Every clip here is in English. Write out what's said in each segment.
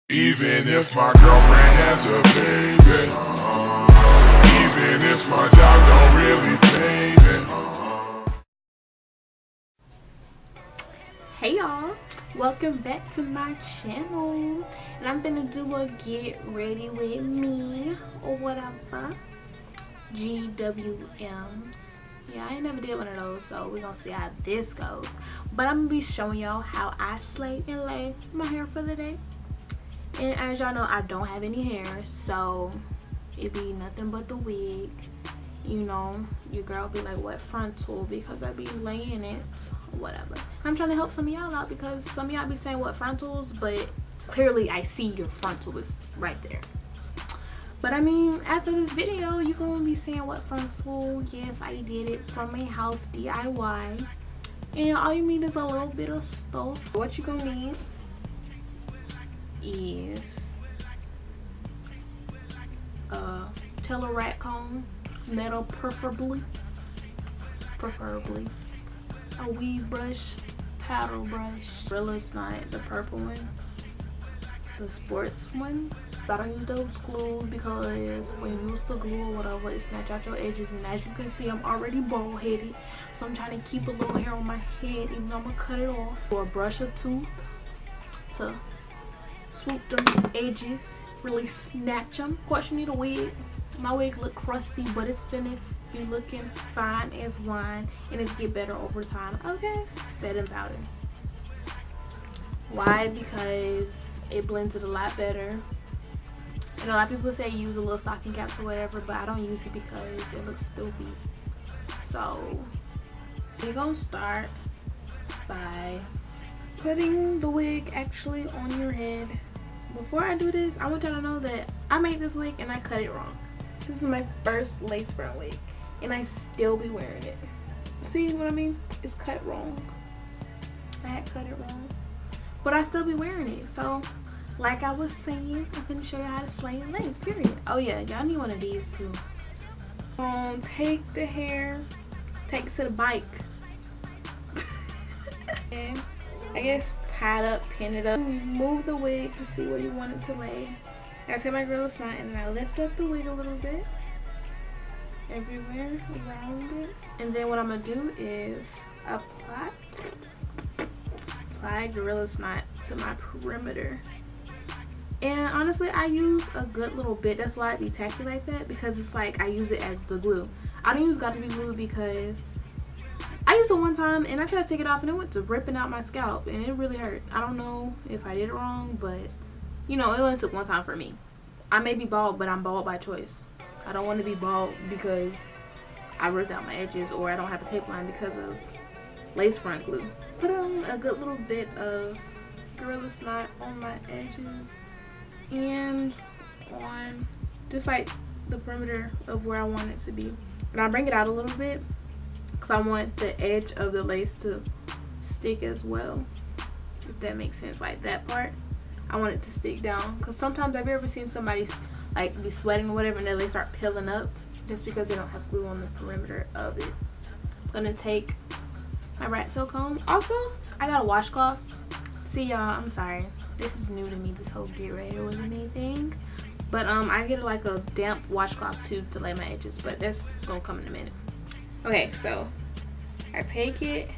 Even if my girlfriend has a baby, even if my job don't really pay me. Hey y'all, welcome back to my channel, and I'm gonna do a get ready with me or whatever, GWMs. Yeah, I ain't never did one of those, so we're gonna see how this goes. But I'm gonna be showing y'all how I slay and lay my hair for the day. And as y'all know, I don't have any hair, so it be nothing but the wig. You know, your girl be like, what frontal? Because I be laying it, whatever. I'm trying to help some of y'all out because some of y'all be saying what frontals, but clearly I see your frontal is right there. But I mean, after this video, you're gonna be saying what frontal. Yes, I did it from my house DIY. And all you need is a little bit of stuff. What you gonna need is a Tellerac comb, metal preferably, a weave brush, paddle brush, Realize not the purple one, the sports one. I don't use those glues because when you use the glue or whatever, it snatch out your edges, and as you can see, I'm already bald headed, so I'm trying to keep a little hair on my head even though I'm gonna cut it off. Or a brush or tooth to swoop them edges, really snatch them. Of course, you need a wig. My wig look crusty, but it's finna be looking fine as wine, and it get better over time. Okay, setting powder. Why? Because it blends it a lot better. And a lot of people say use a little stocking caps or whatever, but I don't use it because it looks stupid. So we're gonna start by putting the wig actually on your head. Before I do this, I want y'all to know that I made this wig and I cut it wrong. This is my first lace front wig and I still be wearing it. See what I mean? It's cut wrong. I had cut it wrong, but I still be wearing it. So like I was saying, I'm gonna show you how to slay and lay, period. Oh yeah, y'all need one of these too. Take the hair, take it to the bike. And I guess tie it up, pin it up, move the wig to see where you want it to lay. I take my Grwm snot and then I lift up the wig a little bit, everywhere around it. And then what I'm gonna do is apply Grwm snot to my perimeter. And honestly, I use a good little bit. That's why it be tacky like that, because it's like I use it as the glue. I don't use got-to-be glue because I used it one time and I tried to take it off and it went to ripping out my scalp and it really hurt. I don't know if I did it wrong, but you know, it only took one time for me. I may be bald, but I'm bald by choice. I don't want to be bald because I ripped out my edges or I don't have a tape line because of lace front glue. Put on a good little bit of Grwm snot on my edges and on just like the perimeter of where I want it to be. And I bring it out a little bit because I want the edge of the lace to stick as well, if that makes sense. Like that part, I want it to stick down, because sometimes I've ever seen somebody like be sweating or whatever and then they start peeling up just because they don't have glue on the perimeter of it. I'm gonna take my rat tail comb. Also, I got a washcloth. See y'all, I'm sorry, this is new to me, this whole get ready with me thing. But I get like a damp washcloth too to lay my edges, but that's gonna come in a minute. Okay, so I take it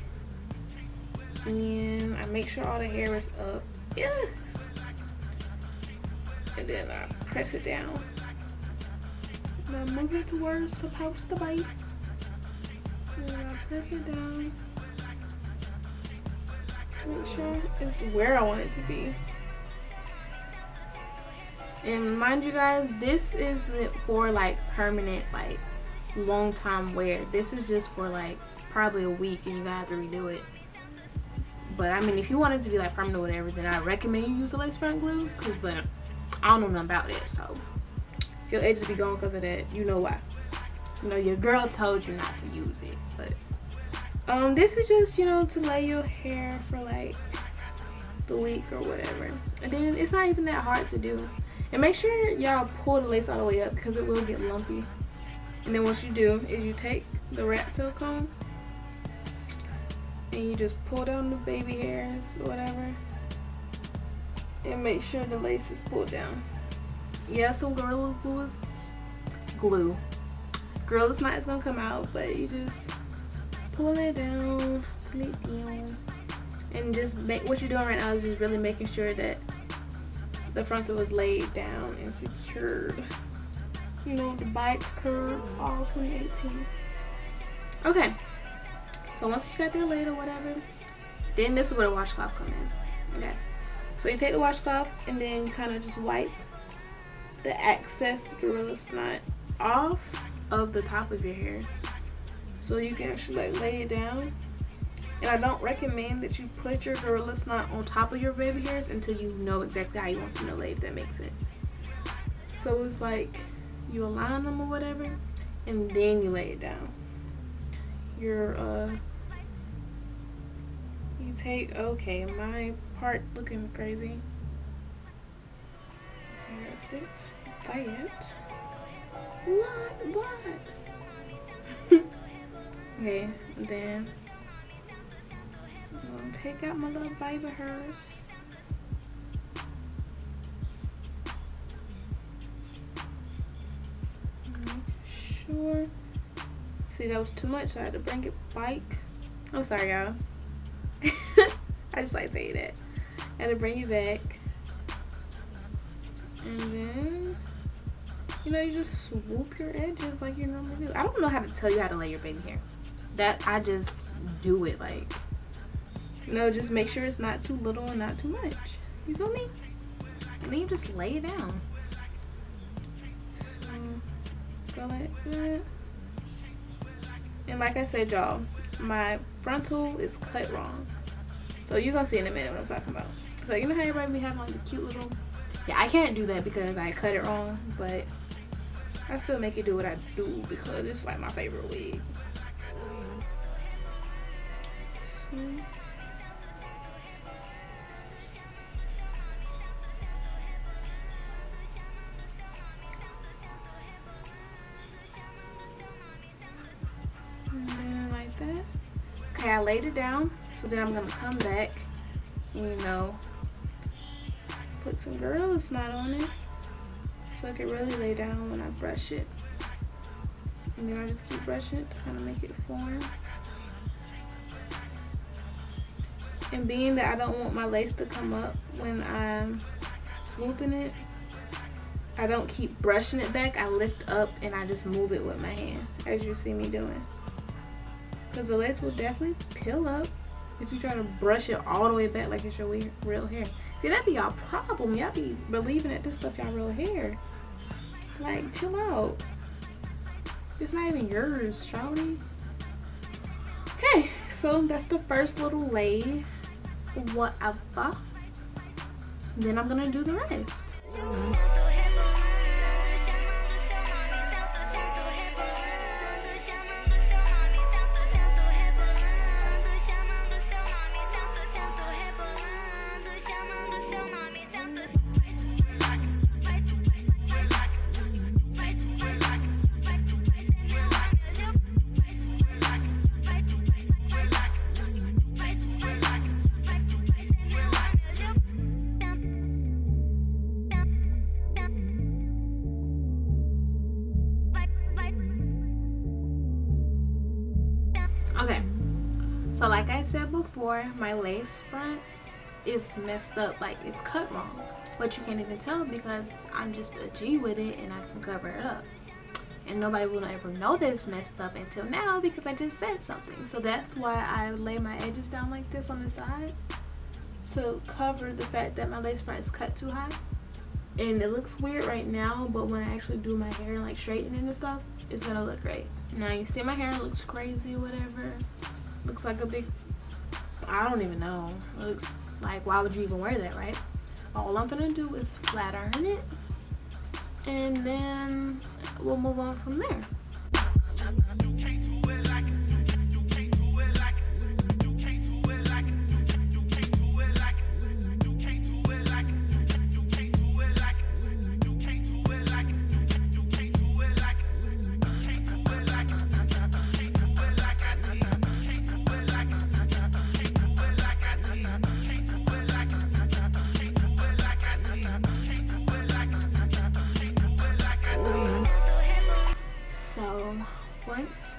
and I make sure all the hair is up. Yes. And then I press it down. And I move it to where it's supposed to be. And I press it down. Make sure it's where I want it to be. And mind you guys, this isn't for like permanent, like long time wear. This is just for like probably a week and you're gonna have to redo it. But I mean, if you want it to be like permanent or whatever, then I recommend you use a lace front glue, but I don't know nothing about it. So if your edges be going because of that, you know why. You know, your girl told you not to use it. But this is just, you know, to lay your hair for like the week or whatever. And then it's not even that hard to do. And make sure y'all pull the lace all the way up because it will get lumpy. And then what you do is you take the rat tail comb and you just pull down the baby hairs or whatever. And make sure the lace is pulled down. Yeah, some Gorilla Glue. Gorilla Snot is gonna come out, but you just pull it down, pull it down. And just make, what you're doing right now is just really making sure that the frontal is laid down and secured. You know, the bites curve all 2018. Okay, so once you got that laid or whatever, then this is where the washcloth come in. Okay, so you take the washcloth and then you kind of just wipe the excess Gorilla Snot off of the top of your hair, so you can actually like lay it down. And I don't recommend that you put your Gorilla Snot on top of your baby hairs until you know exactly how you want them to lay, if that makes sense. So it's like you align them or whatever, and then you lay it down. You take, okay, my part looking crazy. Perfect. What? Okay, then I'm gonna take out my little baby hairs. Sure. See, that was too much, so I had to bring it back. I'm sorry, y'all. I just like saying that. I had to bring it back. And then, you know, you just swoop your edges like you normally do. I don't know how to tell you how to lay your baby hair. That, I just do it, like, you know, just make sure it's not too little and not too much. You feel me? And then you just lay it down. So, go like that. And like I said, y'all, my frontal is cut wrong. So you're gonna see in a minute what I'm talking about. So you know how everybody be having like the cute little, yeah, I can't do that because I cut it wrong, but I still make it do what I do because it's like my favorite wig. And then like that. Okay, I laid it down, so then I'm gonna come back and, you know, put some Gorilla Snot on it so I can really lay down when I brush it. And then I just keep brushing it to kind of make it form. And being that I don't want my lace to come up when I'm swooping it, I don't keep brushing it back. I lift up and I just move it with my hand, as you see me doing. Because the lace will definitely peel up if you try to brush it all the way back like it's your real hair. See, that be y'all problem. Y'all be believing that this stuff y'all real hair. Like, chill out. It's not even yours, shawty. Okay, so that's the first little lay. Whatever. Then I'm gonna do the rest. Okay, so like I said before, my lace front is messed up, like it's cut wrong, but you can't even tell because I'm just a G with it and I can cover it up, and nobody will ever know that it's messed up until now because I just said something. So that's why I lay my edges down like this on the side to cover the fact that my lace front is cut too high. And it looks weird right now, but when I actually do my hair, like straightening and stuff, it's gonna look great. Now you see my hair looks crazy or whatever. Looks like a big, I don't even know. It looks like, why would you even wear that, right? All I'm gonna do is flat iron it, and then we'll move on from there.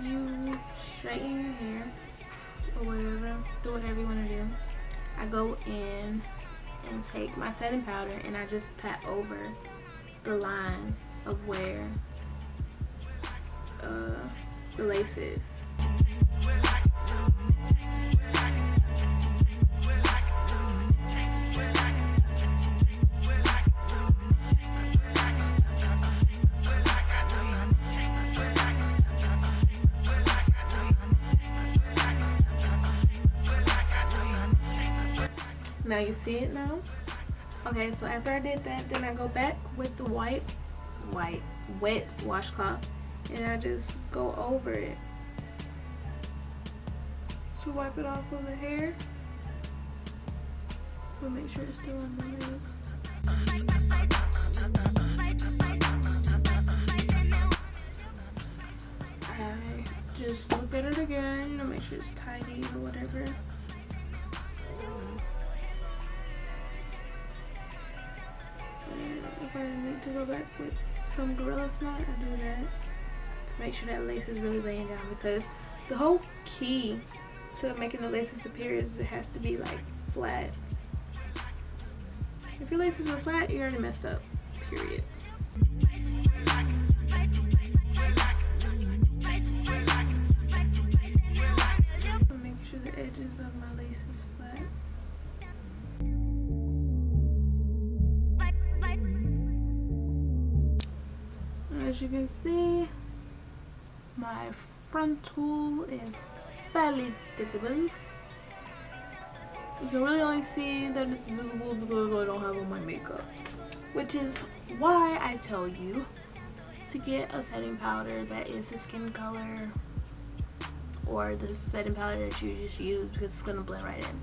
you straighten your hair or whatever, do whatever you want to do, I go in and take my setting powder and I just pat over the line of where the lace is. Now you see it now? Okay, so after I did that, then I go back with the wet washcloth and I just go over it to wipe it off of the hair. We'll make sure it's still on the lace. I just look at it again, you know, make sure it's tidy or whatever. If I need to go back with some Gorilla Snot, I do that to make sure that lace is really laying down, because the whole key to making the lace disappear is it has to be like flat. If your lace isn't flat, you already messed up, period. Make sure the edges of my lace is flat. As you can see, my frontal is barely visible. You can really only see that it's visible because I don't have on my makeup, which is why I tell you to get a setting powder that is the skin color or the setting powder that you just use, because it's gonna blend right in.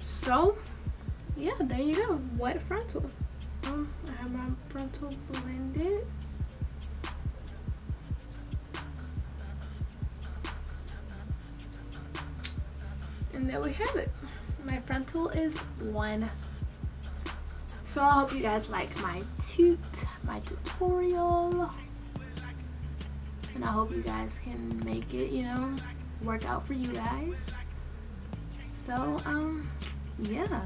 So yeah, there you go, wet frontal. I have my frontal blended. And there we have it. My frontal is one. So I hope you guys like my tutorial. And I hope you guys can make it, you know, work out for you guys. So, yeah.